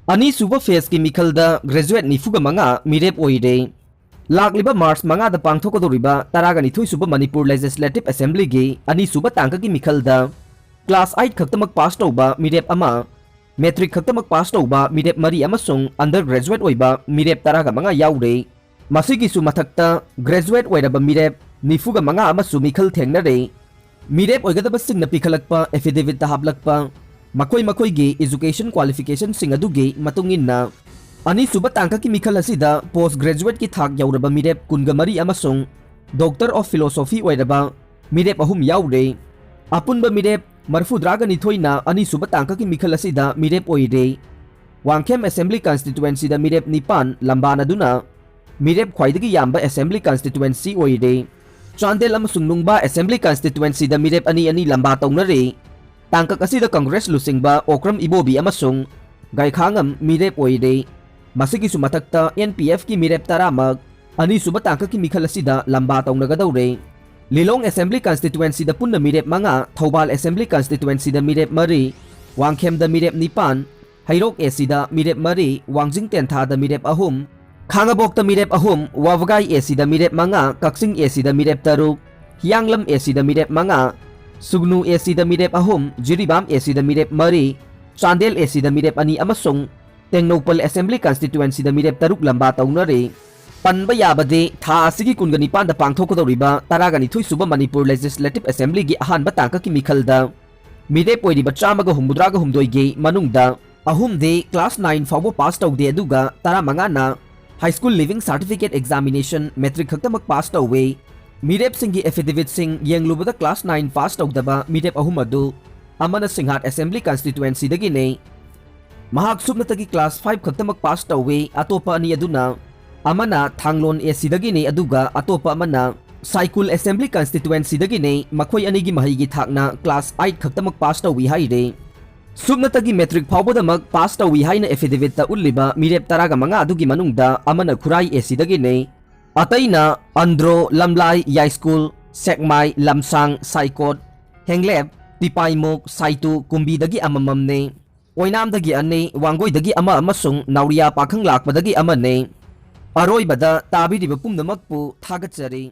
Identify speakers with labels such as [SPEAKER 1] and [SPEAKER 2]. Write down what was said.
[SPEAKER 1] Anisuba phase ki Mikhalda graduate nifuga manga Mirep oire. Lakliba March manga da pangthokodoriba Taraganithoi suba Manipur Legislative Assembly gi Anisuba tangka ki Mikhalda class 8 khaktamak pass tauba Mirep ama metric khaktamak pass tauba Mirep mari amasung undergraduate oiba Mirep taraga manga yaure. Masigi su mathakta graduate oiraba Mirep nifuga manga amasu Mikhal thengnare. Mirep oigadaba singna pikhalakpa affidavit ta hablakpa makoi gi education qualification sing adugi matunginna Anisuba tangka ki Mikhal asida postgraduate ki thak yauraba Mirep kunga mari amasung Doctor of Philosophy oiraba Mirep ahum yaure. Apunba Mirep marfudraga nithoina Anisuba tangka ki Mikhal asida Mirep oire. Wangkhem Assembly Constituency da Mirep nipan lambana duna Mirep khwaidagi yamba Assembly Constituency oire. Chandel amasung nungba Assembly Constituency da Mirep ani lamba taunare. Tangkak asida Congress lusingba Okram Ibobi amasung Gaikhangam Mirep oire. Masigi sumatakta NPF ki Mirep taramag Anisuba tangkak ki Mikhal asida lamba taunagadaure. Lilong Assembly Constituency da punna Mirep manga Thobal Assembly Constituency da Mirep mari Wangkhem da Mirep nipan Hairok esida Mirep mari Wangjing tentha da Mirep ahum Khangabok da Mirep ahum Wavgai esida Mirep manga Kaksing esida Mirep taruk Hianglam esida Mirep manga Sugnu esida Mirep ahum Jiribam esida Mirep mari Chandel esida Mirep ani amasung Tengnopal Assembly Constituency da Mirep taruk lamba taunare. Panba yabade tha asigi kungani panda pangthokodoriba Taraganithoi suba Manipur Legislative Assembly gi ahanba tangka ki Mikhalda Mirep oiriba chamaga humbudraga humdoi gi manungda ahumde class 9 fawbo pass taude aduga taramanga na high school living certificate examination metric khaktamak pass tawwe. Mirep singi affidavit sing yenglubada class 9 pass tawdaba Mirep ahum adu amana Singhat Assembly Constituency dagi ne mahak subnatagi class 5 khaktamak pass tawwe atopa ani aduna amana Thanglon AC dagi ne aduga atopa amana Saikul Assembly Constituency dagi ne makhoi anigi Maheigi thakna class 8 khaktamak pass tawwi haire. Subnatagi metric phawbodamak pass tawwi haina affidavit ta ulliba Mirep taraga manga adugi manungda amana Khurai AC dagi ne ataina Andro Lamlai Yai School Sekmai Lamsang Saikot Henglep Tipaimok Saitu Kumbi dagi amamamne Oinam dagi ane Wangoi dagi ama amasung Nauriya pakhang lakpa dagi amane. Aroibada tabiriba pumnamakpu thagatsari.